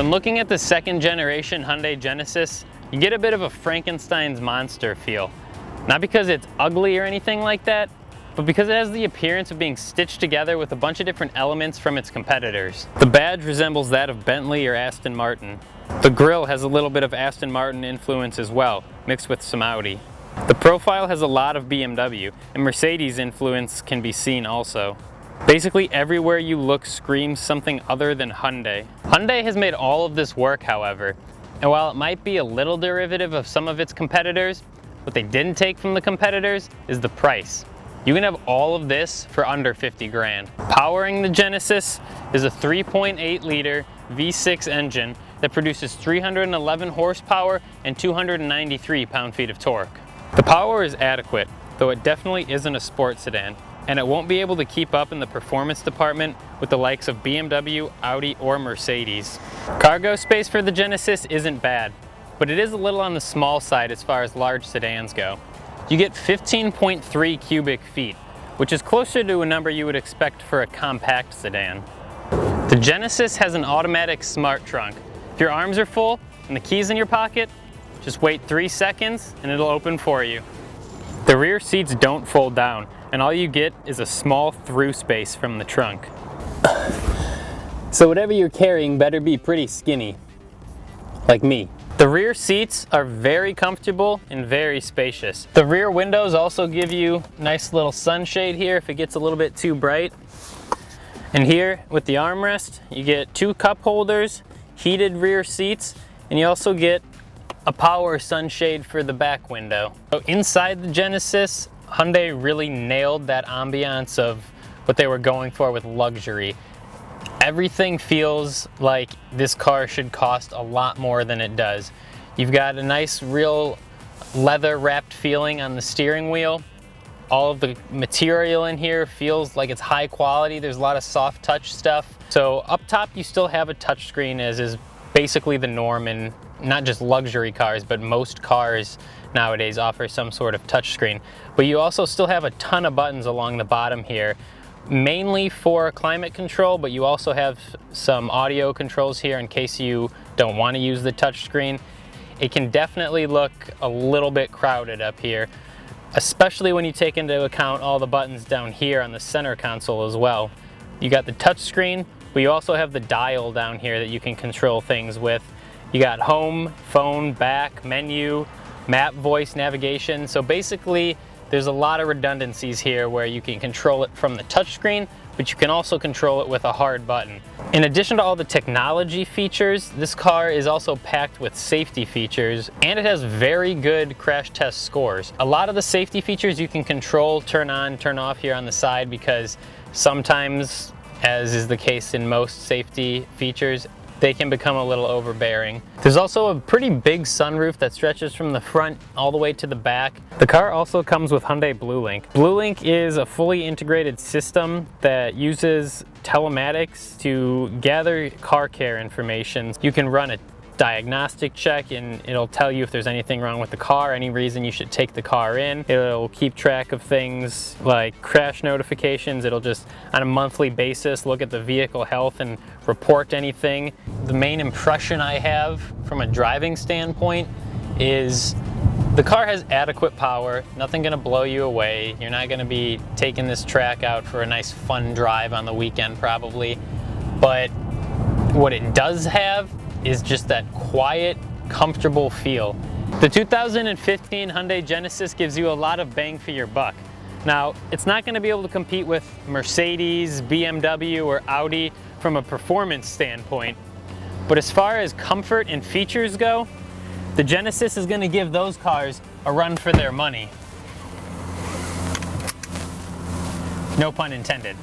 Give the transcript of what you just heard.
When looking at the second generation Hyundai Genesis, you get a bit of a Frankenstein's monster feel. Not because it's ugly or anything like that, but because it has the appearance of being stitched together with a bunch of different elements from its competitors. The badge resembles that of Bentley or Aston Martin. The grille has a little bit of Aston Martin influence as well, mixed with some Audi. The profile has a lot of BMW, and Mercedes influence can be seen also. Basically everywhere you look screams something other than Hyundai. Hyundai has made all of this work, however, and while it might be a little derivative of some of its competitors, what they didn't take from the competitors is the price. You can have all of this for under 50 grand. Powering the Genesis is a 3.8 liter V6 engine that produces 311 horsepower and 293 pound-feet of torque. The power is adequate, though it definitely isn't a sports sedan, and it won't be able to keep up in the performance department with the likes of BMW, Audi, or Mercedes. Cargo space for the Genesis isn't bad, but it is a little on the small side as far as large sedans go. You get 15.3 cubic feet, which is closer to a number you would expect for a compact sedan. The Genesis has an automatic smart trunk. If your arms are full and the key's in your pocket, just wait 3 seconds and it'll open for you. The rear seats don't fold down, and all you get is a small through space from the trunk. So whatever you're carrying better be pretty skinny, like me. The rear seats are very comfortable and very spacious. The rear windows also give you a nice little sunshade here if it gets a little bit too bright. And here with the armrest, you get 2 cup holders, heated rear seats, and you also get a power sunshade for the back window. So inside the Genesis, Hyundai really nailed that ambiance of what they were going for with luxury. Everything feels like this car should cost a lot more than it does. You've got a nice real leather wrapped feeling on the steering wheel. All of the material in here feels like it's high quality. There's a lot of soft touch stuff. So up top you still have a touchscreen, as is basically the norm in not just luxury cars, but most cars nowadays offer some sort of touchscreen. But you also still have a ton of buttons along the bottom here, mainly for climate control, but you also have some audio controls here in case you don't want to use the touchscreen. It can definitely look a little bit crowded up here, especially when you take into account all the buttons down here on the center console as well. You got the touchscreen, but you also have the dial down here that you can control things with. You got home, phone, back, menu, map, voice, navigation. So basically, there's a lot of redundancies here where you can control it from the touchscreen, but you can also control it with a hard button. In addition to all the technology features, this car is also packed with safety features, and it has very good crash test scores. A lot of the safety features you can control, turn on, turn off here on the side, because sometimes, as is the case in most safety features, they can become a little overbearing. There's also a pretty big sunroof that stretches from the front all the way to the back. The car also comes with Hyundai BlueLink. BlueLink is a fully integrated system that uses telematics to gather car care information. You can run a diagnostic check and it'll tell you if there's anything wrong with the car, any reason you should take the car in. It'll keep track of things like crash notifications. It'll just on a monthly basis look at the vehicle health and report anything. The main impression I have from a driving standpoint is the car has adequate power, nothing gonna blow you away. You're not gonna be taking this track out for a nice fun drive on the weekend probably, but what it does have is just that quiet, comfortable feel. The 2015 Hyundai Genesis gives you a lot of bang for your buck. Now, it's not going to be able to compete with Mercedes, BMW, or Audi from a performance standpoint, but as far as comfort and features go, the Genesis is going to give those cars a run for their money. No pun intended.